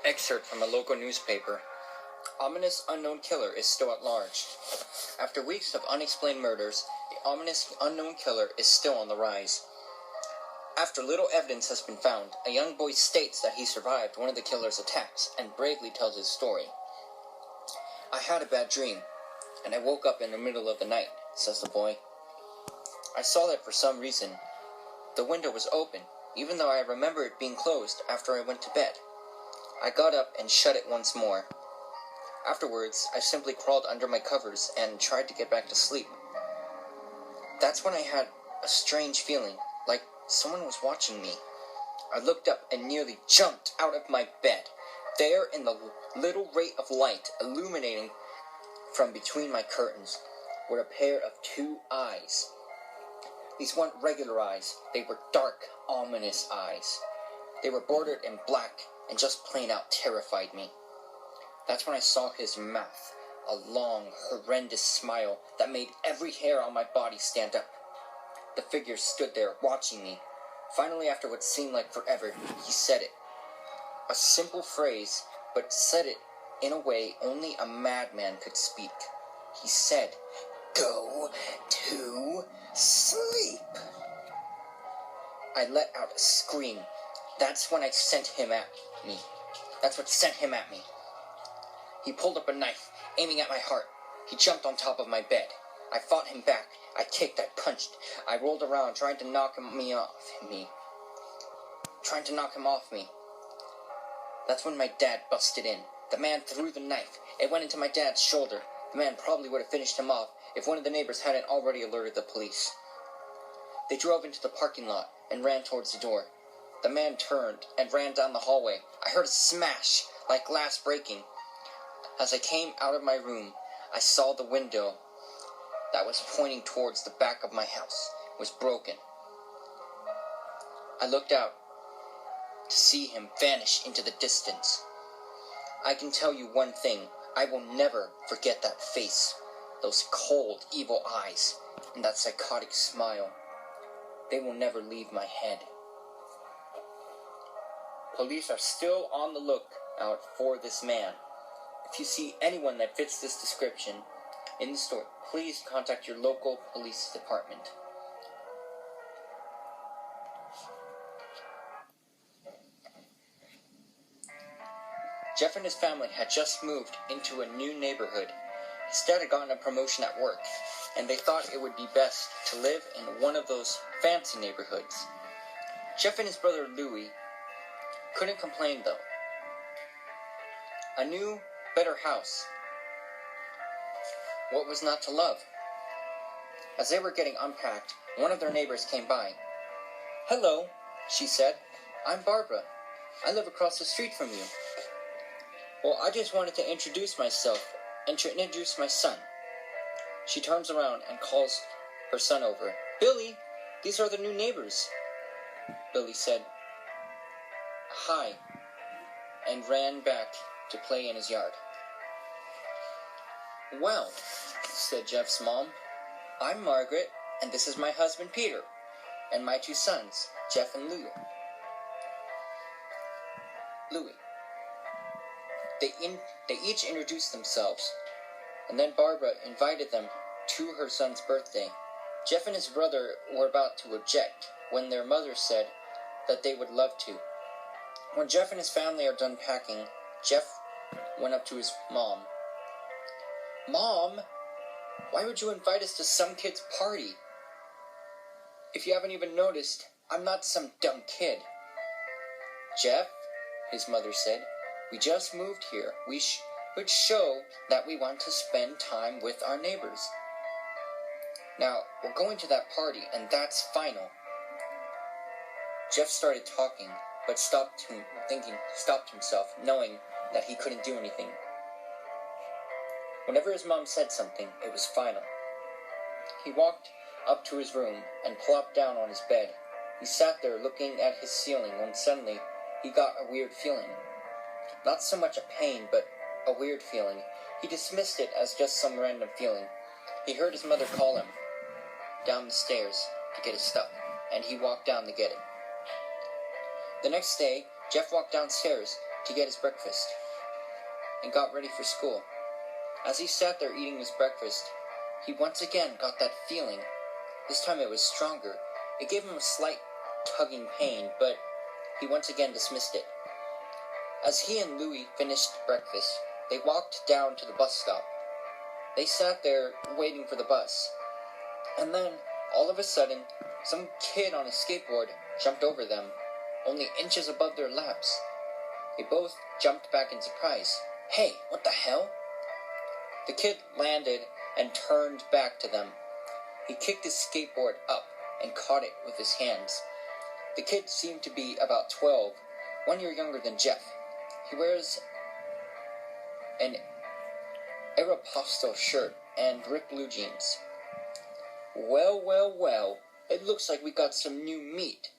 Excerpt from a local newspaper. Ominous unknown killer is still at large. After weeks of unexplained murders, the ominous unknown killer is still on the rise. After little evidence has been found, a young boy states that he survived one of the killer's attacks and bravely tells his story. "I had a bad dream, and I woke up in the middle of the night," says the boy. "I saw that for some reason. The window was open, even though I remember it being closed after I went to bed. I got up and shut it once more. Afterwards, I simply crawled under my covers and tried to get back to sleep. That's when I had a strange feeling, like someone was watching me. I looked up and nearly jumped out of my bed. There, in the little ray of light illuminating from between my curtains, were a pair of 2 eyes. These weren't regular eyes. They were dark, ominous eyes. They were bordered in black and just plain out terrified me. That's when I saw his mouth, a long, horrendous smile that made every hair on my body stand up. The figure stood there, watching me. Finally, after what seemed like forever, he said it. A simple phrase, but said it in a way only a madman could speak. He said, "Go to sleep." I let out a scream. That's when I sent him at me. That's what sent him at me. He pulled up a knife, aiming at my heart. He jumped on top of my bed. I fought him back. I kicked, I punched. I rolled around, trying to knock him off me. That's when my dad busted in. The man threw the knife. It went into my dad's shoulder. The man probably would have finished him off if one of the neighbors hadn't already alerted the police. They drove into the parking lot and ran towards the door. The man turned and ran down the hallway. I heard a smash, like glass breaking. As I came out of my room, I saw the window that was pointing towards the back of my house was broken. I looked out to see him vanish into the distance. I can tell you one thing, I will never forget that face, those cold, evil eyes, and that psychotic smile. They will never leave my head. Police are still on the lookout for this man. If you see anyone that fits this description in the story, please contact your local police department. Jeff and his family had just moved into a new neighborhood. His dad had gotten a promotion at work, and they thought it would be best to live in one of those fancy neighborhoods. Jeff and his brother Louie couldn't complain though. A new, better house. What was not to love? As they were getting unpacked, one of their neighbors came by. "Hello," she said. "I'm Barbara. I live across the street from you." "Well, I just wanted to introduce myself and to introduce my son." She turns around and calls her son over. "Billy, these are the new neighbors." Billy said, "Hi," and ran back to play in his yard. "Well," said Jeff's mom, "I'm Margaret, and this is my husband Peter, and my 2 sons, Jeff and Louie. They each introduced themselves, and then Barbara invited them to her son's birthday. Jeff and his brother were about to object when their mother said that they would love to. When Jeff and his family are done packing, Jeff went up to his mom. "Mom, why would you invite us to some kid's party? If you haven't even noticed, I'm not some dumb kid." "Jeff," his mother said, "we just moved here. We should show that we want to spend time with our neighbors. Now, we're going to that party, and that's final." Jeff started talking, but stopped himself, knowing that he couldn't do anything. Whenever his mom said something, it was final. He walked up to his room and plopped down on his bed. He sat there looking at his ceiling when suddenly he got a weird feeling. Not so much a pain, but a weird feeling. He dismissed it as just some random feeling. He heard his mother call him down the stairs to get his stuff, and he walked down to get it. The next day, Jeff walked downstairs to get his breakfast and got ready for school. As he sat there eating his breakfast, he once again got that feeling. This time it was stronger. It gave him a slight tugging pain, but he once again dismissed it. As he and Louis finished breakfast, they walked down to the bus stop. They sat there waiting for the bus. And then, all of a sudden, some kid on a skateboard jumped over them, only inches above their laps. They both jumped back in surprise. Hey, what the hell? The kid landed and turned back to them. He kicked his skateboard up and caught it with his hands. The kid seemed to be about 12, 1 year younger than Jeff. He wears an Creepypasta shirt and ripped blue jeans. Well, it looks like we got some new meat.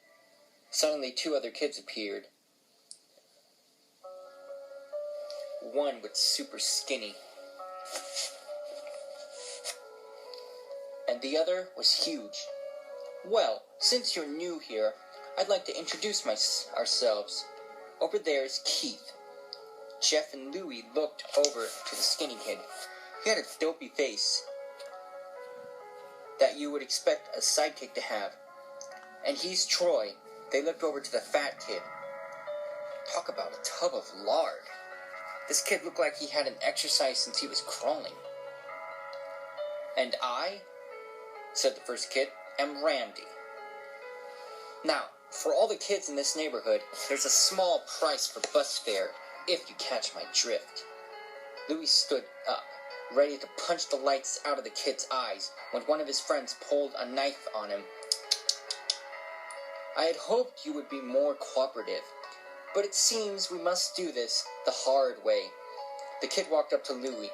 Suddenly 2 other kids appeared. One was super skinny, and the other was huge. Well, since you're new here, I'd like to introduce ourselves. Over there is Keith. Jeff and Louie looked over to the skinny kid. He had a dopey face that you would expect a sidekick to have. And he's Troy. They looked over to the fat kid. Talk about a tub of lard. This kid looked like he hadn't exercised since he was crawling. And I, said the first kid, am Randy. Now, for all the kids in this neighborhood, there's a small price for bus fare, if you catch my drift. Louis stood up, ready to punch the lights out of the kid's eyes, when one of his friends pulled a knife on him. I had hoped you would be more cooperative, but it seems we must do this the hard way. The kid walked up to Louis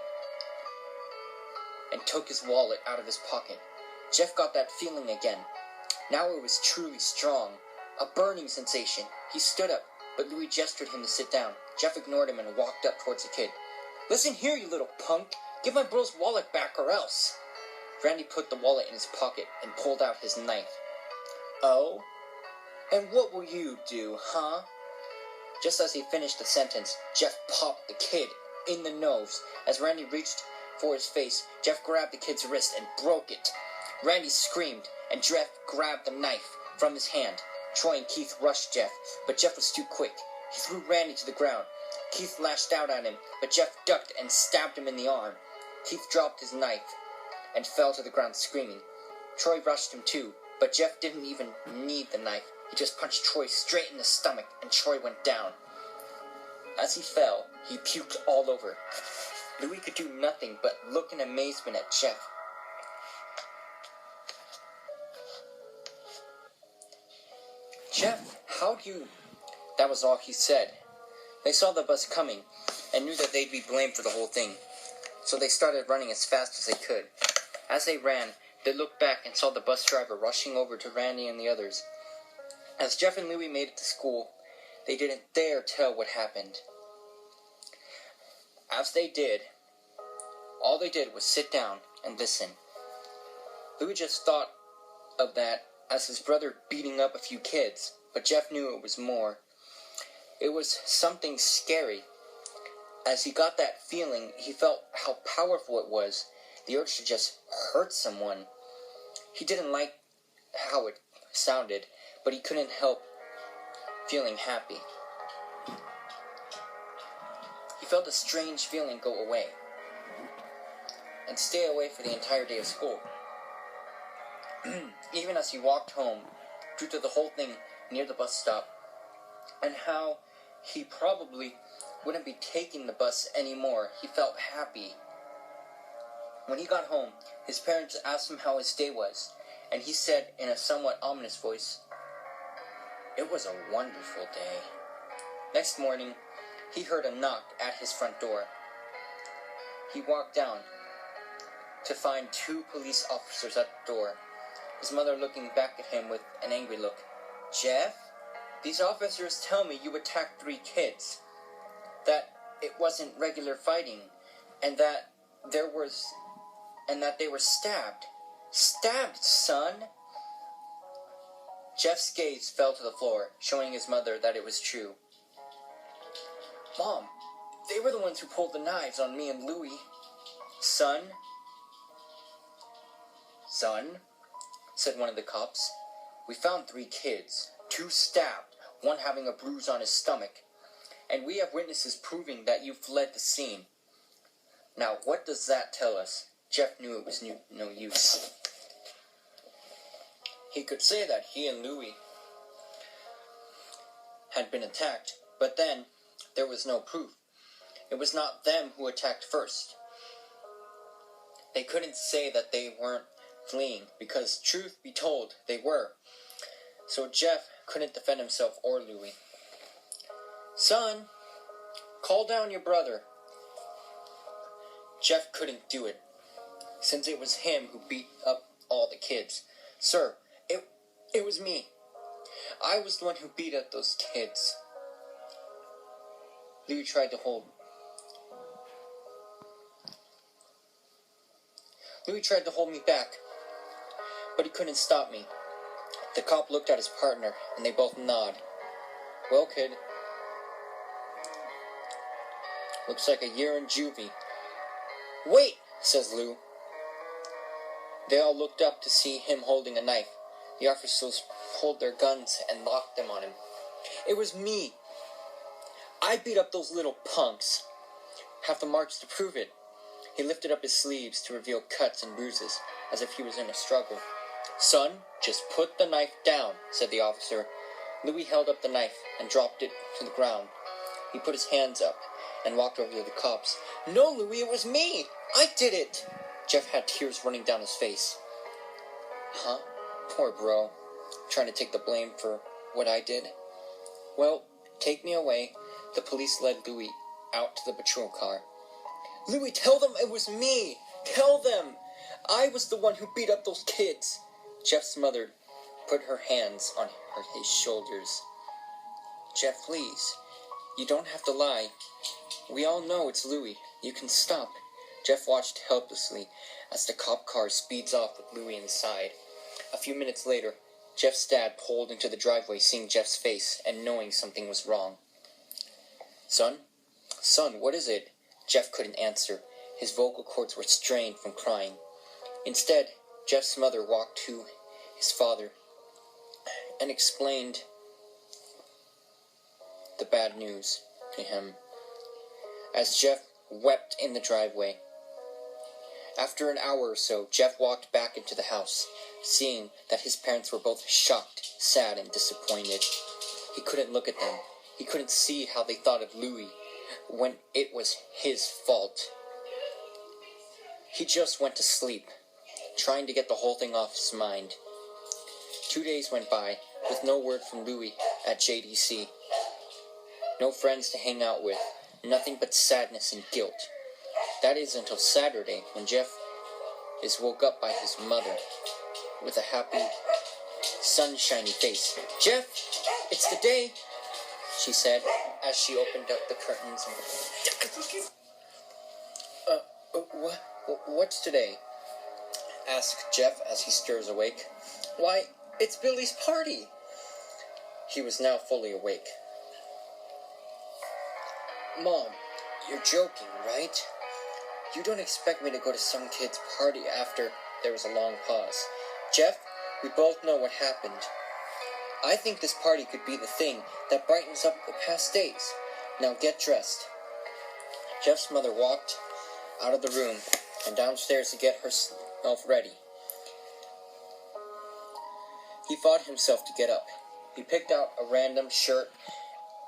and took his wallet out of his pocket. Jeff got that feeling again. Now it was truly strong. A burning sensation. He stood up, but Louis gestured him to sit down. Jeff ignored him and walked up towards the kid. Listen here, you little punk. Give my bro's wallet back or else. Randy put the wallet in his pocket and pulled out his knife. Oh? And what will you do, huh? Just as he finished the sentence, Jeff popped the kid in the nose. As Randy reached for his face, Jeff grabbed the kid's wrist and broke it. Randy screamed, and Jeff grabbed the knife from his hand. Troy and Keith rushed Jeff, but Jeff was too quick. He threw Randy to the ground. Keith lashed out at him, but Jeff ducked and stabbed him in the arm. Keith dropped his knife and fell to the ground screaming. Troy rushed him too, but Jeff didn't even need the knife. He just punched Troy straight in the stomach, and Troy went down. As he fell, he puked all over. Louis could do nothing but look in amazement at Jeff. Jeff, how do you... That was all he said. They saw the bus coming and knew that they'd be blamed for the whole thing. So they started running as fast as they could. As they ran, they looked back and saw the bus driver rushing over to Randy and the others. As Jeff and Louie made it to school, they didn't dare tell what happened. As they did, all they did was sit down and listen. Louie just thought of that as his brother beating up a few kids, but Jeff knew it was more. It was something scary. As he got that feeling, he felt how powerful it was, the urge to just hurt someone. He didn't like how it sounded, but he couldn't help feeling happy. He felt a strange feeling go away and stay away for the entire day of school. Even as he walked home, due to the whole thing near the bus stop, and how he probably wouldn't be taking the bus anymore, he felt happy. When he got home, his parents asked him how his day was, and he said in a somewhat ominous voice, "It was a wonderful day." Next morning, he heard a knock at his front door. He walked down to find 2 police officers at the door, his mother looking back at him with an angry look. "Jeff, these officers tell me you attacked 3 kids, that it wasn't regular fighting, and that they were stabbed. Stabbed, son?" Jeff's gaze fell to the floor, showing his mother that it was true. Mom, they were the ones who pulled the knives on me and Louie. Son, said one of the cops. We found 3 kids, 2 stabbed, 1 having a bruise on his stomach, and we have witnesses proving that you fled the scene. Now, what does that tell us? Jeff knew it was no use. He could say that he and Louie had been attacked, but then there was no proof. It was not them who attacked first. They couldn't say that they weren't fleeing, because truth be told, they were. So Jeff couldn't defend himself or Louie. Son, call down your brother. Jeff couldn't do it, since it was him who beat up all the kids. Sir, it was me. I was the one who beat up those kids. Louie tried to hold me back, but he couldn't stop me. The cop looked at his partner, and they both nodded. Well, kid, looks like a year in juvie. Wait, says Lou. They all looked up to see him holding a knife. The officers pulled their guns and locked them on him. It was me. I beat up those little punks. Have the marks to prove it. He lifted up his sleeves to reveal cuts and bruises, as if he was in a struggle. Son, just put the knife down, said the officer. Louis held up the knife and dropped it to the ground. He put his hands up and walked over to the cops. No, Louis, it was me. I did it. Jeff had tears running down his face. Huh? Poor bro. Trying to take the blame for what I did. Well, take me away. The police led Louis out to the patrol car. Louis, tell them it was me. Tell them. I was the one who beat up those kids. Jeff's mother put her hands on his shoulders. Jeff, please. You don't have to lie. We all know it's Louis. You can stop. Jeff watched helplessly as the cop car speeds off with Louis inside. A few minutes later, Jeff's dad pulled into the driveway, seeing Jeff's face and knowing something was wrong. Son, what is it? Jeff couldn't answer. His vocal cords were strained from crying. Instead, Jeff's mother walked to his father and explained the bad news to him, as Jeff wept in the driveway. After an hour or so, Jeff walked back into the house, seeing that his parents were both shocked, sad, and disappointed. He couldn't look at them. He couldn't see how they thought of Louis when it was his fault. He just went to sleep, trying to get the whole thing off his mind. 2 days went by, with no word from Louis at JDC. No friends to hang out with, nothing but sadness and guilt. That is until Saturday, when Jeff is woke up by his mother with a happy, sunshiny face. Jeff, it's the day, she said, as she opened up the curtains. What's today? Asked Jeff as he stirs awake. Why, it's Billy's party. He was now fully awake. Mom, you're joking, right? You don't expect me to go to some kid's party after there was a long pause. Jeff, we both know what happened. I think this party could be the thing that brightens up the past days. Now get dressed. Jeff's mother walked out of the room and downstairs to get herself ready. He fought himself to get up. He picked out a random shirt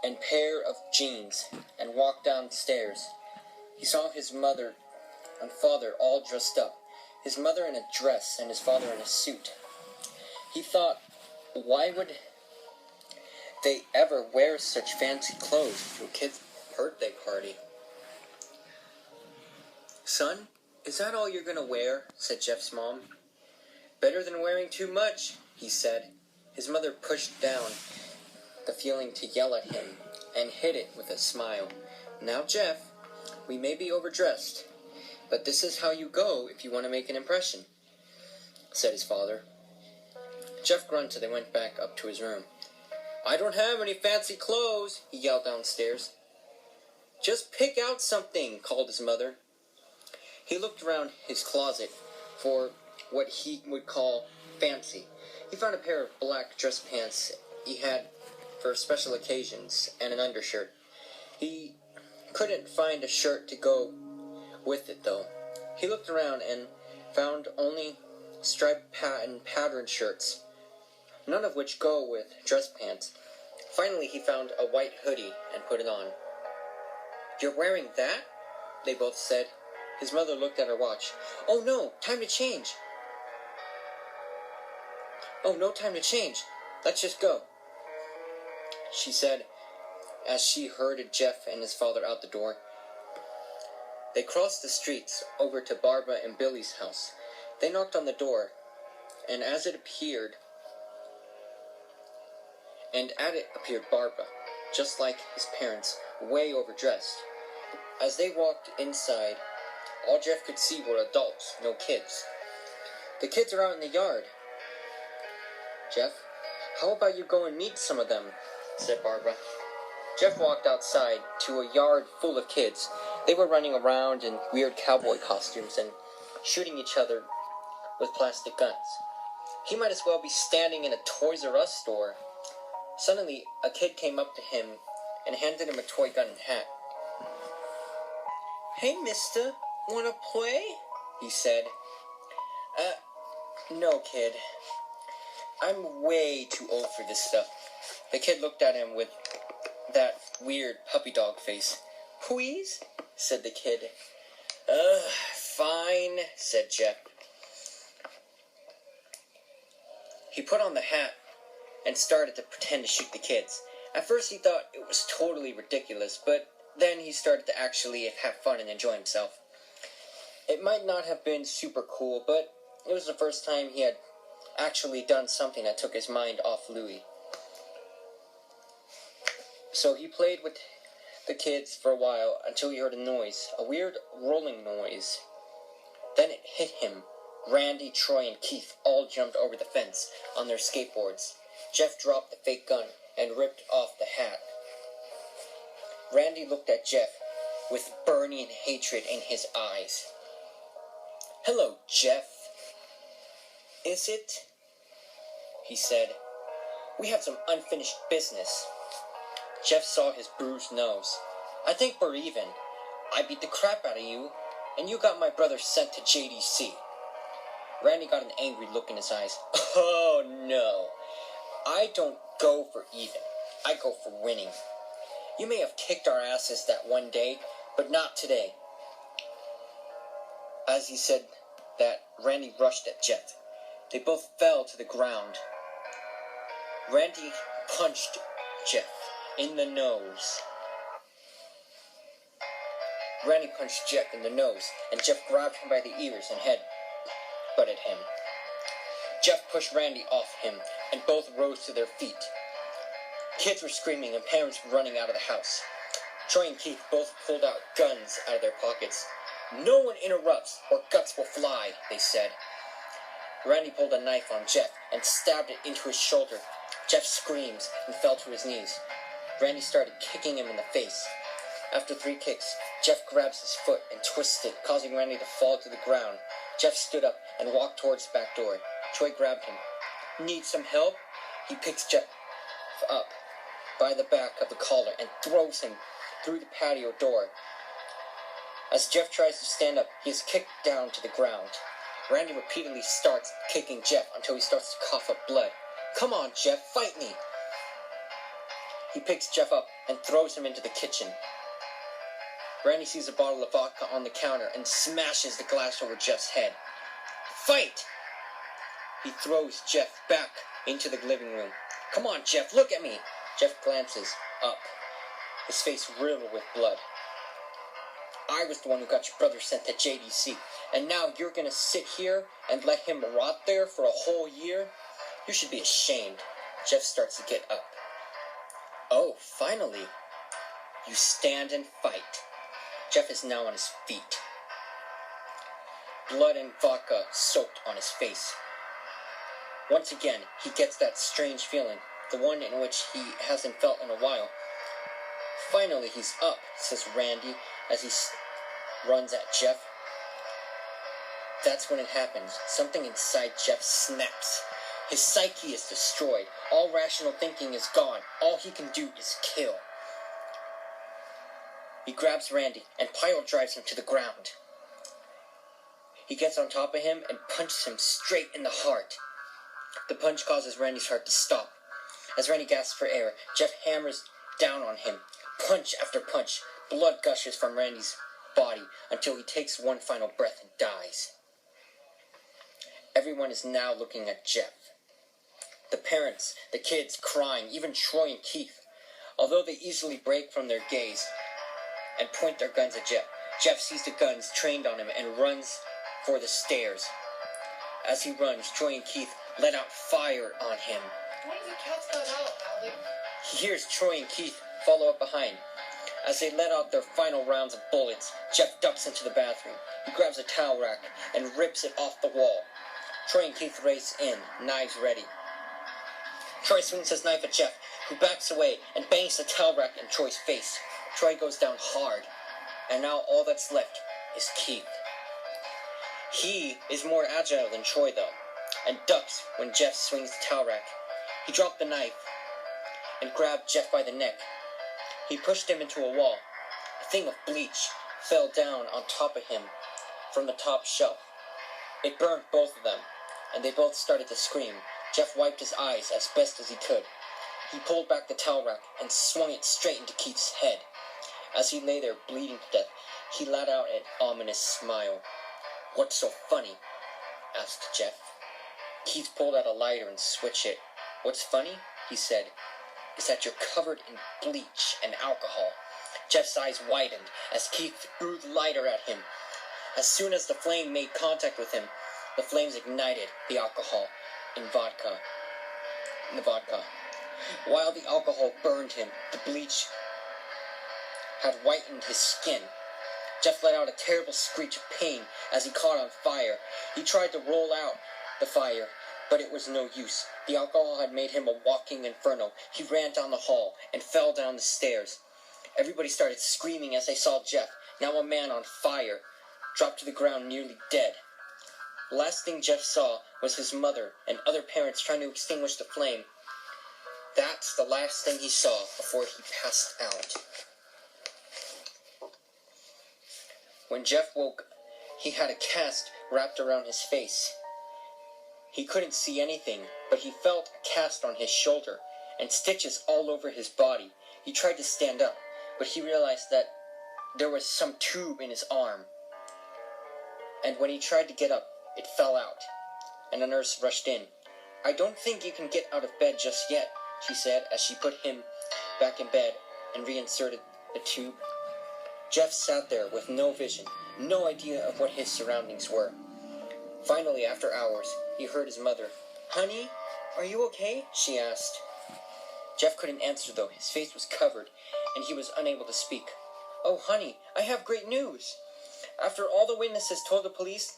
and pair of jeans and walked downstairs. He saw his mother and father all dressed up, his mother in a dress and his father in a suit. He thought, why would they ever wear such fancy clothes to a kid's birthday party? Son, is that all you're gonna wear? Said Jeff's mom. Better than wearing too much, he said. His mother pushed down the feeling to yell at him and hid it with a smile. Now, Jeff, we may be overdressed, but this is how you go if you want to make an impression, said his father. Jeff grunted and went back up to his room. I don't have any fancy clothes, he yelled downstairs. Just pick out something, called his mother. He looked around his closet for what he would call fancy. He found a pair of black dress pants he had for special occasions and an undershirt. He couldn't find a shirt to go with it, though. He looked around and found only striped and patterned shirts, none of which go with dress pants. Finally, he found a white hoodie and put it on. "You're wearing that?" they both said. His mother looked at her watch. "Oh no, time to change." "Oh, no time to change. Let's just go," she said as she herded Jeff and his father out the door. They crossed the streets over to Barbara and Billy's house. They knocked on the door, and at it appeared Barbara, just like his parents, way overdressed. As they walked inside, all Jeff could see were adults, no kids. "The kids are out in the yard." "Jeff, how about you go and meet some of them?" said Barbara. Jeff walked outside to a yard full of kids. They were running around in weird cowboy costumes and shooting each other with plastic guns. He might as well be standing in a Toys R Us store. Suddenly, a kid came up to him and handed him a toy gun and hat. "Hey, mister, wanna play?" he said. No, kid. I'm way too old for this stuff." The kid looked at him with that weird puppy dog face. "Please?" said the kid. Fine," said Jeff. He put on the hat and started to pretend to shoot the kids. At first he thought it was totally ridiculous, but then he started to actually have fun and enjoy himself. It might not have been super cool, but it was the first time he had actually done something that took his mind off Louie. So he played with the kids for a while until he heard a noise, a weird rolling noise. Then it hit him. Randy, Troy, and Keith all jumped over the fence on their skateboards. Jeff dropped the fake gun and ripped off the hat. Randy looked at Jeff with burning hatred in his eyes. "Hello, Jeff." "Is it?" he said. "We have some unfinished business." Jeff saw his bruised nose. "I think we're even. I beat the crap out of you, and you got my brother sent to JDC. Randy got an angry look in his eyes. "Oh, no. I don't go for even. I go for winning. You may have kicked our asses that one day, but not today." As he said that, Randy rushed at Jeff. They both fell to the ground. Randy punched Jeff in the nose. Randy punched Jeff in the nose, and Jeff grabbed him by the ears and head butted him. Jeff pushed Randy off him, and both rose to their feet. Kids were screaming, and parents were running out of the house. Troy and Keith both pulled out guns out of their pockets. "No one interrupts, or guts will fly," they said. Randy pulled a knife on Jeff and stabbed it into his shoulder. Jeff screamed and fell to his knees. Randy started kicking him in the face. After 3 kicks, Jeff grabs his foot and twists it, causing Randy to fall to the ground. Jeff stood up and walked towards the back door. Troy grabbed him. "Need some help?" He picks Jeff up by the back of the collar and throws him through the patio door. As Jeff tries to stand up, he is kicked down to the ground. Randy repeatedly starts kicking Jeff until he starts to cough up blood. "Come on, Jeff, fight me!" He picks Jeff up and throws him into the kitchen. Randy sees a bottle of vodka on the counter and smashes the glass over Jeff's head. "Fight!" He throws Jeff back into the living room. "Come on, Jeff, look at me!" Jeff glances up, his face riddled with blood. "I was the one who got your brother sent to JDC, and now you're gonna sit here and let him rot there for a whole year? You should be ashamed." Jeff starts to get up. "Oh, finally. You stand and fight." Jeff is now on his feet. Blood and vodka soaked on his face. Once again, he gets that strange feeling, the one in which he hasn't felt in a while. Finally, he's up, says Randy as he runs at Jeff. That's when it happens. Something inside Jeff snaps. His psyche is destroyed. All rational thinking is gone. All he can do is kill. He grabs Randy and pile drives him to the ground. He gets on top of him and punches him straight in the heart. The punch causes Randy's heart to stop. As Randy gasps for air, Jeff hammers down on him. Punch after punch. Blood gushes from Randy's body until he takes one final breath and dies. Everyone is now looking at Jeff. The parents, the kids crying, even Troy and Keith. Although they easily break from their gaze and point their guns at Jeff, Jeff sees the guns trained on him and runs for the stairs. As he runs, Troy and Keith let out fire on him. Why is the cat's gun out, Alec? He hears Troy and Keith follow up behind. As they let out their final rounds of bullets, Jeff ducks into the bathroom. He grabs a towel rack and rips it off the wall. Troy and Keith race in, knives ready. Troy swings his knife at Jeff, who backs away and bangs the towel rack in Troy's face. Troy goes down hard, and now all that's left is Keith. He is more agile than Troy, though, and ducks when Jeff swings the towel rack. He dropped the knife and grabbed Jeff by the neck. He pushed him into a wall. A thing of bleach fell down on top of him from the top shelf. It burned both of them, and they both started to scream. Jeff wiped his eyes as best as he could. He pulled back the towel rack and swung it straight into Keith's head. As he lay there bleeding to death, he let out an ominous smile. "What's so funny?" asked Jeff. Keith pulled out a lighter and switched it. "What's funny," he said, "is that you're covered in bleach and alcohol." Jeff's eyes widened as Keith threw the lighter at him. As soon as the flame made contact with him, the flames ignited the alcohol in the vodka. While the alcohol burned him, the bleach had whitened his skin. Jeff let out a terrible screech of pain as he caught on fire. He tried to roll out the fire, but it was no use. The alcohol had made him a walking inferno. He ran down the hall and fell down the stairs. Everybody started screaming as they saw Jeff, now a man on fire, drop to the ground nearly dead. The last thing Jeff saw was his mother and other parents trying to extinguish the flame. That's the last thing he saw before he passed out. When Jeff woke, he had a cast wrapped around his face. He couldn't see anything, but he felt a cast on his shoulder and stitches all over his body. He tried to stand up, but he realized that there was some tube in his arm. And when he tried to get up, it fell out, and a nurse rushed in. "I don't think you can get out of bed just yet," she said as she put him back in bed and reinserted the tube. Jeff sat there with no vision, no idea of what his surroundings were. Finally, after hours, he heard his mother. "Honey, are you okay?" she asked. Jeff couldn't answer, though. His face was covered, and he was unable to speak. "Oh, honey, I have great news. After all the witnesses told the police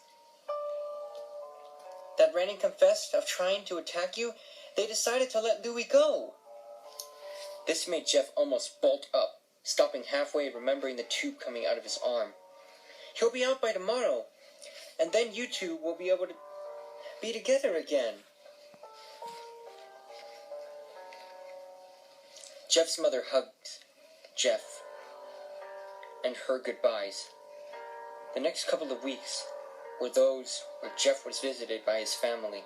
that Randy confessed of trying to attack you, they decided to let Louie go." This made Jeff almost bolt up, stopping halfway, remembering the tube coming out of his arm. "He'll be out by tomorrow, and then you two will be able to be together again." Jeff's mother hugged Jeff and her goodbyes. The next couple of weeks were those where Jeff was visited by his family.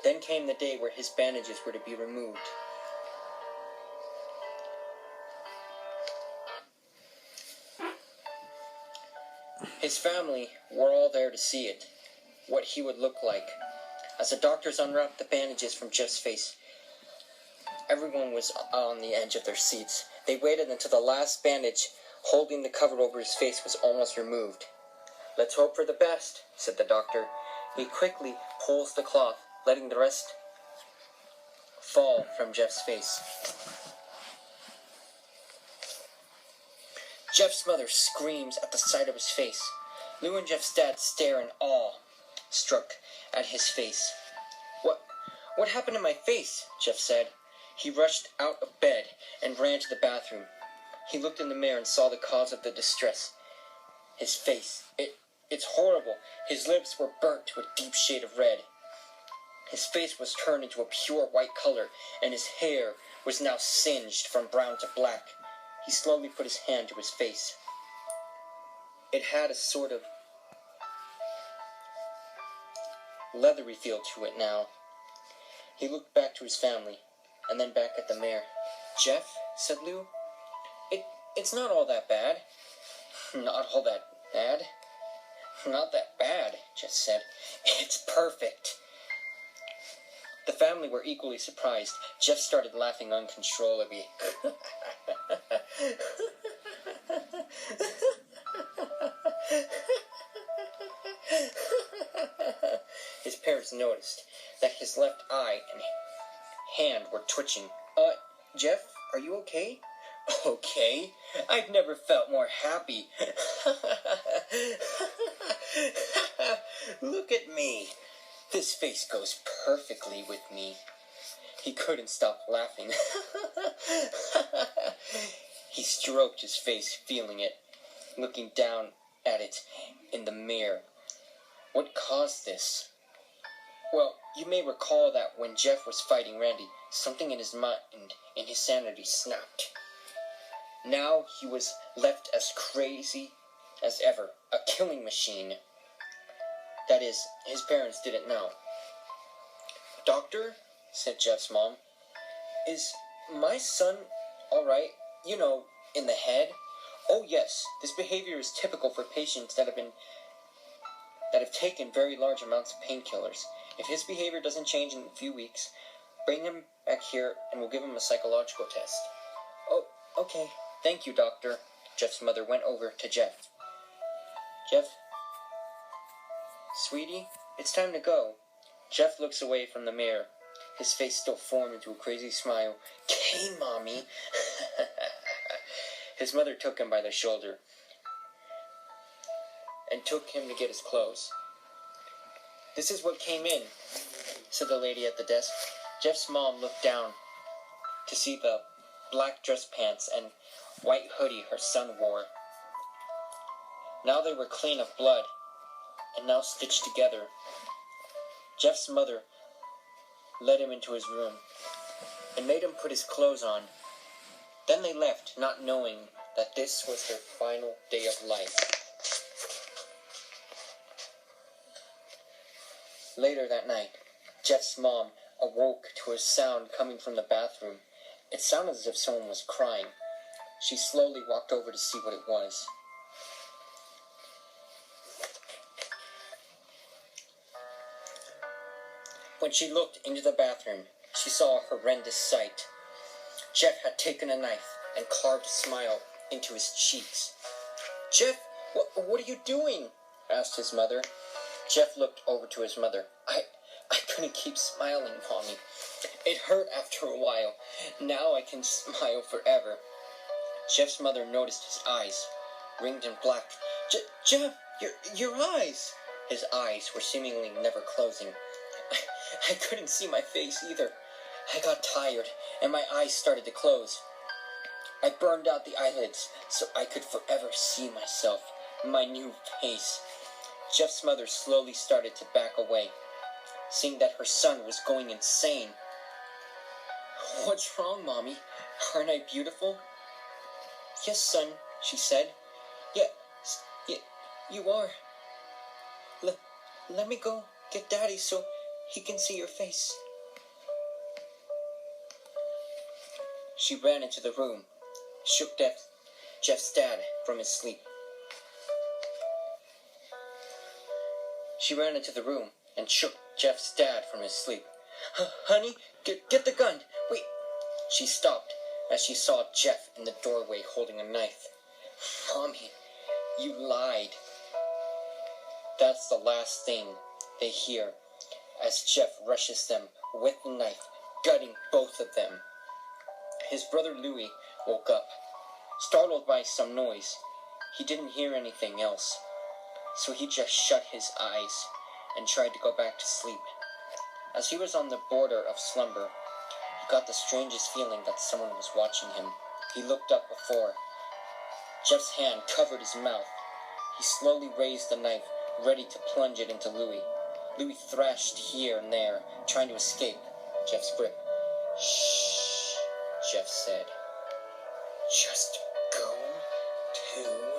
Then came the day where his bandages were to be removed. His family were all there to see it, what he would look like. As the doctors unwrapped the bandages from Jeff's face, everyone was on the edge of their seats. They waited until the last bandage holding the cover over his face was almost removed. "Let's hope for the best," said the doctor. He quickly pulls the cloth, letting the rest fall from Jeff's face. Jeff's mother screams at the sight of his face. Lou and Jeff's dad stare in awe, struck at his face. What happened to my face?" Jeff said. He rushed out of bed and ran to the bathroom. He looked in the mirror and saw the cause of the distress. His face. It's horrible. His lips were burnt to a deep shade of red. His face was turned into a pure white color, and his hair was now singed from brown to black. He slowly put his hand to his face. It had a sort of leathery feel to it now. He looked back to his family, and then back at the mayor. "Jeff," said Lou, it's not all that bad." "Not all that bad?" "Not that bad," Jeff said. "It's perfect." The family were equally surprised. Jeff started laughing uncontrollably. His parents noticed that his left eye and hand were twitching. Jeff, are you okay?" "Okay? I've never felt more happy." "Look at me. This face goes perfectly with me." He couldn't stop laughing. He stroked his face, feeling it, looking down at it in the mirror. What caused this? Well, you may recall that when Jeff was fighting Randy, something in his mind, in his sanity, snapped. Now he was left as crazy as ever, a killing machine. That is, his parents didn't know. "Doctor," said Jeff's mom, "is my son all right? You know, in the head?" "Oh yes, this behavior is typical for patients that have taken very large amounts of painkillers. If his behavior doesn't change in a few weeks, bring him back here and we'll give him a psychological test." "Oh, okay. Thank you, doctor." Jeff's mother went over to Jeff. "Jeff? Sweetie, it's time to go." Jeff looks away from the mirror. His face still formed into a crazy smile. "Okay, Mommy." His mother took him by the shoulder and took him to get his clothes. "This is what came in," said the lady at the desk. Jeff's mom looked down to see the black dress pants and white hoodie her son wore. Now they were clean of blood and now stitched together. Jeff's mother led him into his room and made him put his clothes on. Then they left, not knowing that this was their final day of life. Later that night, Jeff's mom awoke to a sound coming from the bathroom. It sounded as if someone was crying. She slowly walked over to see what it was. When she looked into the bathroom, she saw a horrendous sight. Jeff had taken a knife and carved a smile into his cheeks. "Jeff, what are you doing?" asked his mother. Jeff looked over to his mother. I couldn't keep smiling, Mommy. It hurt after a while. Now I can smile forever." Jeff's mother noticed his eyes, ringed in black. Jeff, your eyes!" His eyes were seemingly never closing. I couldn't see my face either. I got tired, and my eyes started to close. I burned out the eyelids so I could forever see myself, my new face. Jeff's mother slowly started to back away, seeing that her son was going insane. "What's wrong, Mommy? Aren't I beautiful?" "Yes, son," she said. Yeah, you are. Let me go get Daddy so he can see your face." She ran into the room, shook Jeff's dad from his sleep. She ran into the room and shook Jeff's dad from his sleep. "Honey, get the gun. Wait." She stopped as she saw Jeff in the doorway holding a knife. "Mommy, you lied." That's the last thing they hear as Jeff rushes them with the knife, gutting both of them. His brother Louis woke up, startled by some noise. He didn't hear anything else, so he just shut his eyes and tried to go back to sleep. As he was on the border of slumber, he got the strangest feeling that someone was watching him. He looked up before. Jeff's hand covered his mouth. He slowly raised the knife, ready to plunge it into Louis. Louis thrashed here and there, trying to escape Jeff's grip. "Shh," Jeff said. "Just go to